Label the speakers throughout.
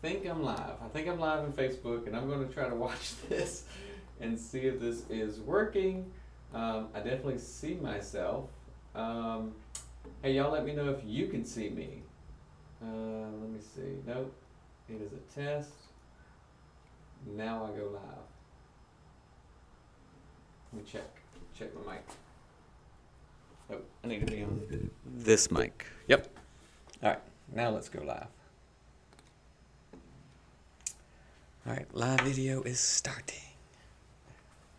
Speaker 1: think I'm live. I think I'm live on Facebook, and I'm going to try to watch this and see if this is working. I definitely see myself. Hey, y'all, let me know if you can see me. Let me see. Nope. It is a test. Now I go live. Let me check my mic. Oh, I need to be on this mic. Yep. All right, now let's go live. All right, live video is starting.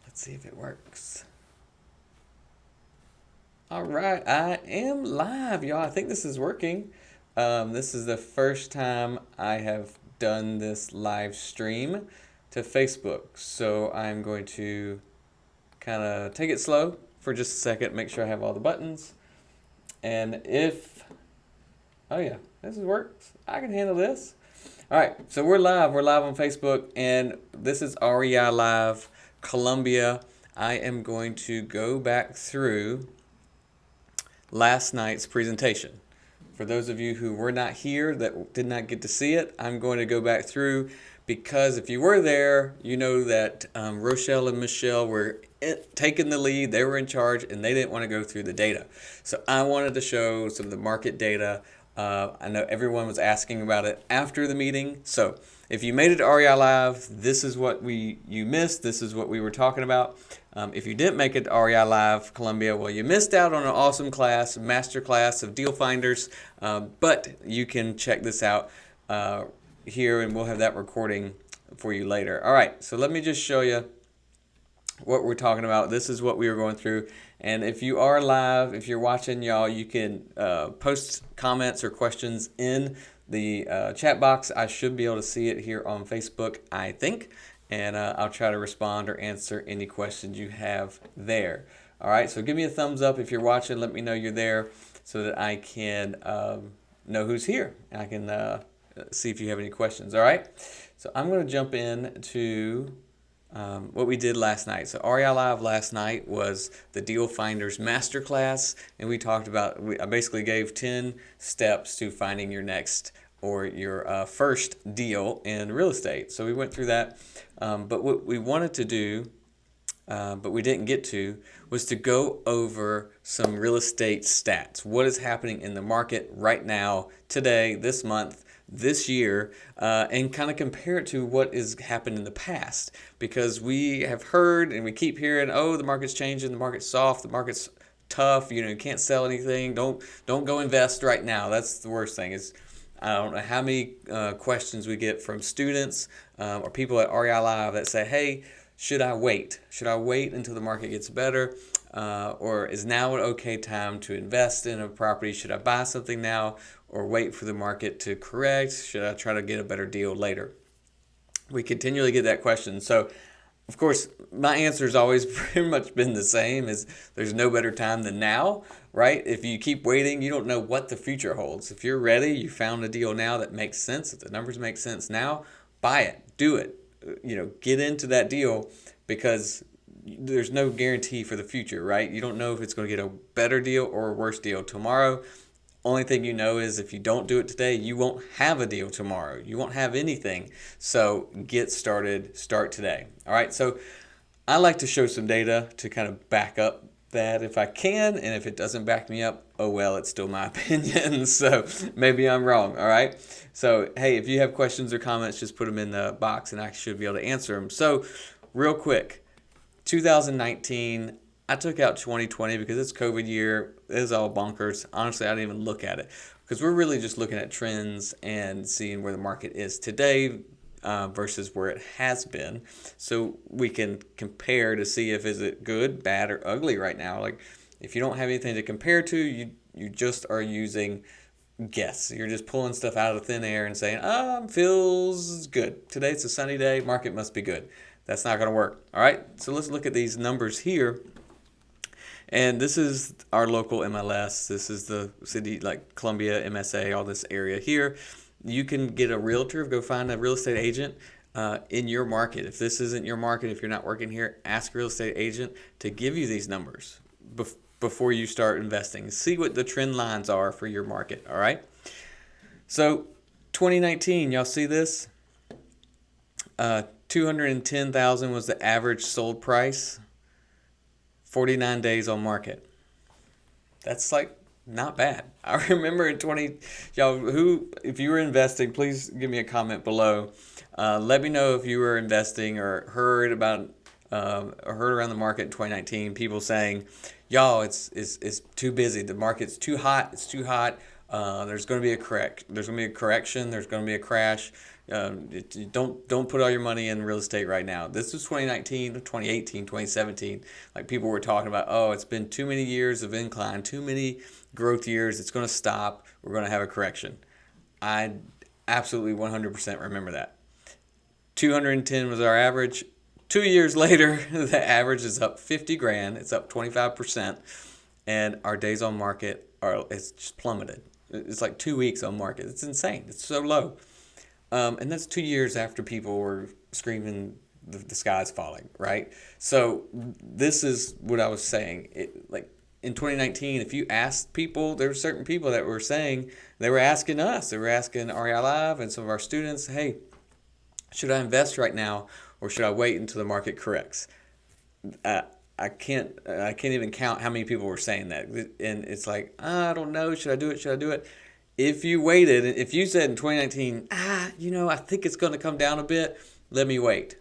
Speaker 1: Let's see if it works. All right, I am live, y'all. I think this is working. This is the first time I have done this live stream to Facebook. So I'm going to kind of take it slow for just a second, make sure I have all the buttons. And oh yeah, this works. I can handle this. All right, so we're live on Facebook, and this is REI Live Columbia. I am going to go back through last night's presentation. For those of you who were not here, that did not get to see it, I'm going to go back through, because if you were there, you know that Rochelle and Michelle were taking the lead. They were in charge, and they didn't want to go through the data. So I wanted to show some of the market data. I know everyone was asking about it after the meeting. So if you made it to REI Live, this is what you missed. This is what we were talking about. If you didn't make it to REI Live Columbia, well, you missed out on an awesome class, master class of deal finders. But you can check this out here, and we'll have that recording for you later. All right, so let me just show you what we're talking about. This is what we were going through. And if you are live, if you're watching, y'all, you can post comments or questions in the chat box. I should be able to see it here on Facebook, I think. And I'll try to respond or answer any questions you have there. All right, so give me a thumbs up if you're watching. Let me know you're there so that I can know who's here. And I can see if you have any questions. All right, so I'm going to jump in to what we did last night. So REI Live last night was the Deal Finders Masterclass, and we talked about, I basically gave 10 steps to finding your next or your first deal in real estate. So we went through that, but what we wanted to do, but we didn't get to, was to go over some real estate stats. What is happening in the market right now, today, this month, this year, and kind of compare it to what has happened in the past, because we have heard and we keep hearing, oh, the market's changing, the market's soft, the market's tough, you can't sell anything, don't go invest right now. That's the worst thing. Is I don't know how many questions we get from students or people at REI Live that say, hey, should I wait until the market gets better, or is now an okay time to invest in a property? Should I buy something now or wait for the market to correct? Should I try to get a better deal later? We continually get that question. So, of course, my answer has always pretty much been the same, is there's no better time than now, right? If you keep waiting, you don't know what the future holds. If you're ready, you found a deal now that makes sense, if the numbers make sense now, buy it, do it. Get into that deal, because there's no guarantee for the future, right? You don't know if it's going to get a better deal or a worse deal tomorrow. Only thing you know is if you don't do it today, you won't have a deal tomorrow. You won't have anything. So get started, start today. All right, so I like to show some data to kind of back up that if I can, and if it doesn't back me up, oh well, it's still my opinion. So maybe I'm wrong, all right? So, hey, if you have questions or comments, just put them in the box and I should be able to answer them. So real quick, 2019, I took out 2020 because it's COVID year. It was all bonkers. Honestly, I didn't even look at it, because we're really just looking at trends and seeing where the market is today versus where it has been, so we can compare to see if is it good, bad, or ugly right now. Like, if you don't have anything to compare to, you just are using guess. You're just pulling stuff out of thin air and saying, feels good. Today's a sunny day, market must be good. That's not going to work. All right, so let's look at these numbers here. And this is our local MLS. This is the city, like Columbia, MSA, all this area here. You can get a realtor, go find a real estate agent in your market. If this isn't your market, if you're not working here, ask a real estate agent to give you these numbers before you start investing. See what the trend lines are for your market, all right? So 2019, y'all see this? $210,000 was the average sold price. 49 days on market. That's like not bad. I remember in 20, y'all, who, if you were investing, please give me a comment below. Let me know if you were investing or heard about, or heard around the market in 2019, people saying, y'all, it's too busy. The market's too hot. It's too hot. There's going to be a There's going to be a correction. There's going to be a crash. Don't put all your money in real estate right now. This was 2019, 2018, 2017. Like people were talking about, oh, it's been too many years of incline, too many growth years. It's going to stop. We're going to have a correction. I absolutely 100% remember that. 210 was our average. 2 years later, the average is up 50 grand. It's up 25%, and our days on market it's just plummeted. It's like 2 weeks on market. It's insane. It's so low. And that's 2 years after people were screaming the sky's falling, right? So this is what I was saying. Like in 2019, if you asked people, there were certain people that were saying, they were asking us, they were asking REI Live and some of our students, hey, should I invest right now or should I wait until the market corrects? I can't even count how many people were saying that. And it's like, I don't know, should I do it? Should I do it? If you waited, if you said in 2019, I think it's going to come down a bit, let me wait.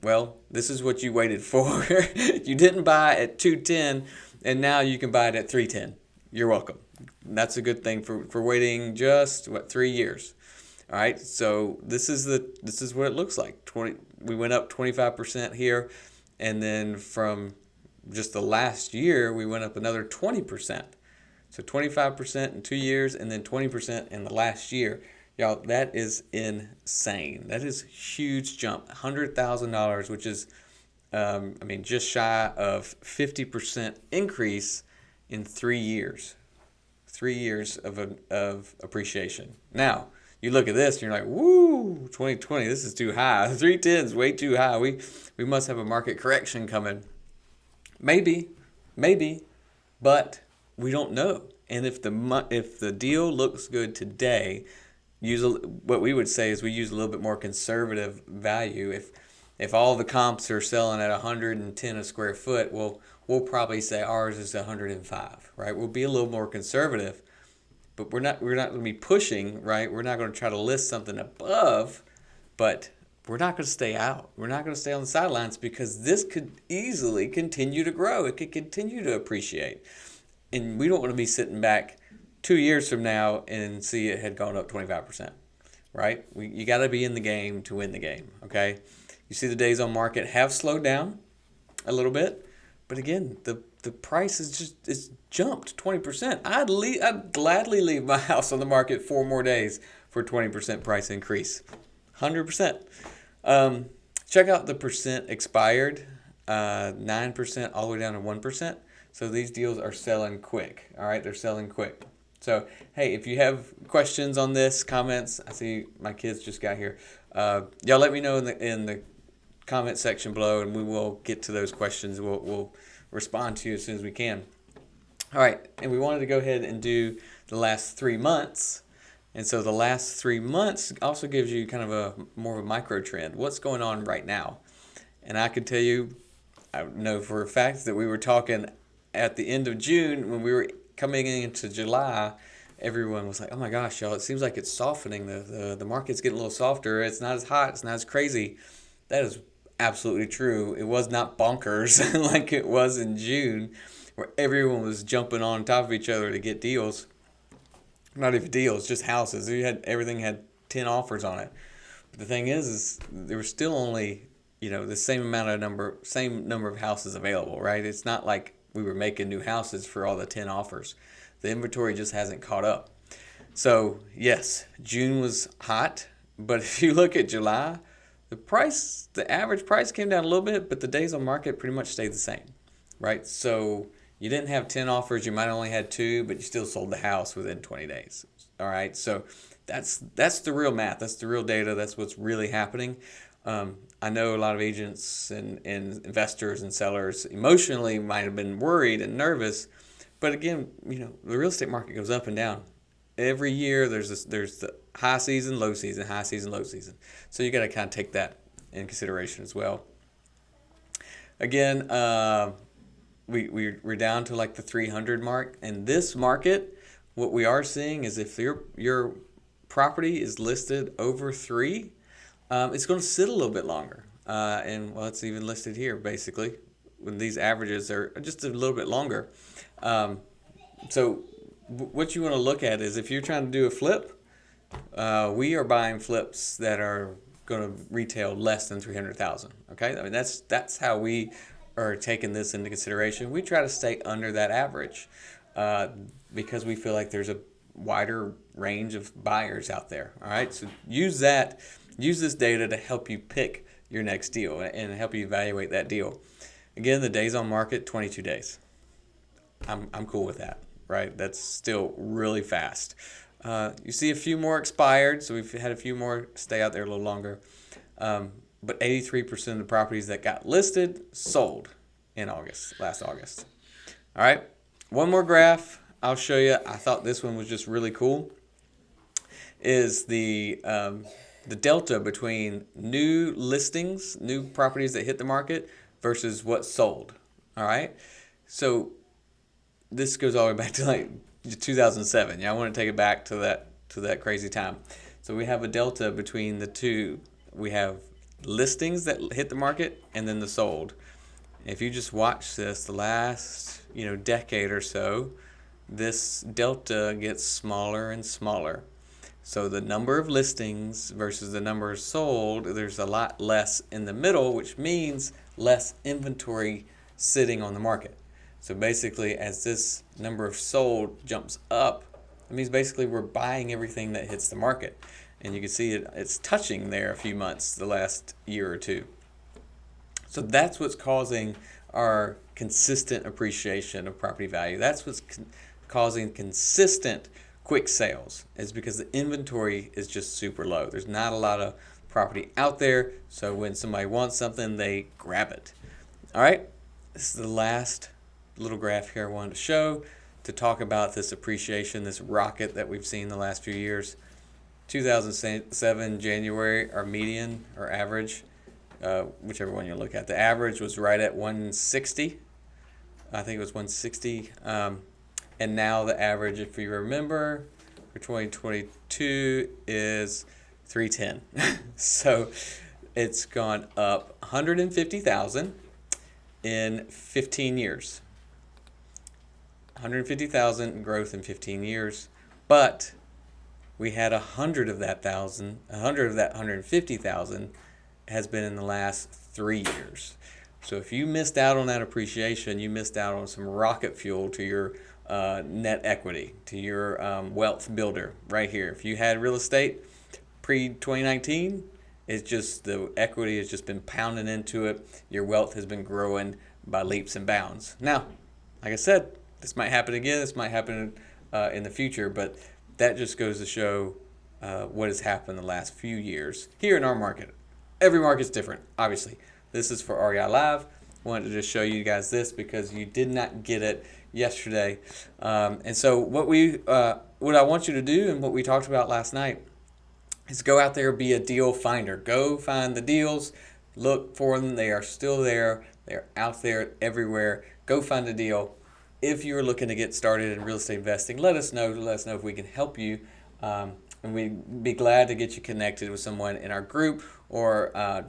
Speaker 1: Well, this is what you waited for. You didn't buy at 210, and now you can buy it at 310. You're welcome. That's a good thing for waiting just 3 years. All right, so this is what it looks like. We went up 25% here, and then from just the last year, we went up another 20%. So 25% in 2 years, and then 20% in the last year. Y'all, that is insane. That is a huge jump. $100,000, which is, just shy of 50% increase in 3 years. 3 years of appreciation. Now, you look at this and you're like, woo, 2020, this is too high. 310 is way too high. We must have a market correction coming. Maybe, but we don't know. And if the deal looks good today, what we would say is we use a little bit more conservative value. If all the comps are selling at 110 a square foot, we'll probably say ours is 105, right? We'll be a little more conservative, but we're not going to be pushing, right? We're not going to try to list something above, but we're not going to stay out. We're not going to stay on the sidelines because this could easily continue to grow. It could continue to appreciate. And we don't want to be sitting back 2 years from now and see it had gone up 25%, right? You got to be in the game to win the game, okay? You see the days on market have slowed down a little bit, but again, the price it's jumped 20%. I'd gladly leave my house on the market 4 more days for a 20% price increase. 100%. Check out the percent expired, 9% all the way down to 1%. So these deals are selling quick. All right, they're selling quick. So, hey, if you have questions on this, comments, I see my kids just got here. Y'all let me know in the comment section below, and we will get to those questions. We'll respond to you as soon as we can. All right, and we wanted to go ahead and do the last 3 months. And so the last 3 months also gives you kind of more of a micro trend. What's going on right now? And I can tell you, I know for a fact that we were talking at the end of June when we were coming into July. Everyone was like, oh my gosh, y'all, it seems like it's softening. The market's getting a little softer. It's not as hot. It's not as crazy. That is absolutely true. It was not bonkers like it was in June where everyone was jumping on top of each other to get deals. Not even deals, just houses. Everything had 10 offers on it. But the thing is there was still only, the same number of houses available, right? It's not like we were making new houses for all the 10 offers. The inventory just hasn't caught up. So, yes, June was hot, but if you look at July, the average price came down a little bit, but the days on market pretty much stayed the same, right? So you didn't have 10 offers, you might have only had 2, but you still sold the house within 20 days. All right, so that's the real math. That's the real data. That's what's really happening. I know a lot of agents and investors and sellers emotionally might have been worried and nervous, but again, the real estate market goes up and down. Every year there's the high season, low season, high season, low season. So you got to kind of take that in consideration as well. Again, we're down to like the 300 mark. And this market, what we are seeing is if your property is listed over 3, it's going to sit a little bit longer. And well, it's even listed here basically when these averages are just a little bit longer. So what you want to look at is if you're trying to do a flip, we are buying flips that are going to retail less than 300,000. Okay, I mean that's how we are taking this into consideration. We try to stay under that average because we feel like there's a wider range of buyers out there. All right, so use this data to help you pick your next deal and help you evaluate that deal. Again, the days on market, 22 days. I'm cool with that, right? That's still really fast. You see a few more expired, so we've had a few more stay out there a little longer. But 83% of the properties that got listed sold in last August. All right, one more graph I'll show you. I thought this one was just really cool. Is the delta between new listings, new properties that hit the market versus what sold. All right, so this goes all the way back to like 2007. Yeah, I want to take it back to that crazy time. So we have a delta between the two. We have listings that hit the market and then the sold. If you just watch this, the last decade or so, this delta gets smaller and smaller. So the number of listings versus the number sold, there's a lot less in the middle, which means less inventory sitting on the market. So basically, as this number of sold jumps up, it means basically we're buying everything that hits the market. And you can see it's touching there a few months, the last year or two. So that's what's causing our consistent appreciation of property value. That's what's causing consistent quick sales, is because the inventory is just super low. There's not a lot of property out there, so when somebody wants something, they grab it. All right, this is the last little graph here I wanted to show to talk about this appreciation, this rocket that we've seen the last few years. 2007 January, our median or average, whichever one you look at, the average was right at 160. I think it was 160. And now the average, if you remember, for 2022 is 310. So it's gone up 150,000 in 15 years. 150,000 growth in 15 years, but we had 100 of that 150,000 has been in the last 3 years. So if you missed out on that appreciation, you missed out on some rocket fuel to your net equity, to your wealth builder right here. If you had real estate pre-2019, it's just the equity has just been pounding into it. Your wealth has been growing by leaps and bounds. Now, like I said, this might happen again. This might happen in the future, but that just goes to show what has happened the last few years here in our market. Every market's different, obviously. This is for REI Live. Wanted to just show you guys this because you did not get it yesterday. And so what I want you to do and what we talked about last night is go out there, be a deal finder. Go find the deals, look for them. They are still there. They're out there everywhere. Go find a deal. If you're looking to get started in real estate investing, let us know. Let us know if we can help you. And we'd be glad to get you connected with someone in our group or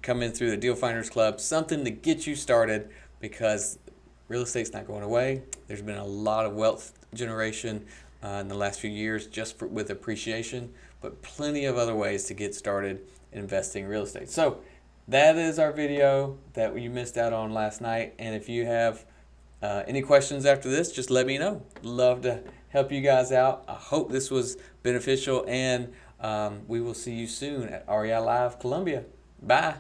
Speaker 1: come in through the Deal Finders Club, something to get you started, because real estate's not going away. There's been a lot of wealth generation in the last few years just with appreciation, but plenty of other ways to get started investing in real estate. So that is our video that you missed out on last night. And if you have any questions after this, just let me know. Love to help you guys out. I hope this was beneficial, and we will see you soon at REI Live Columbia. Bye.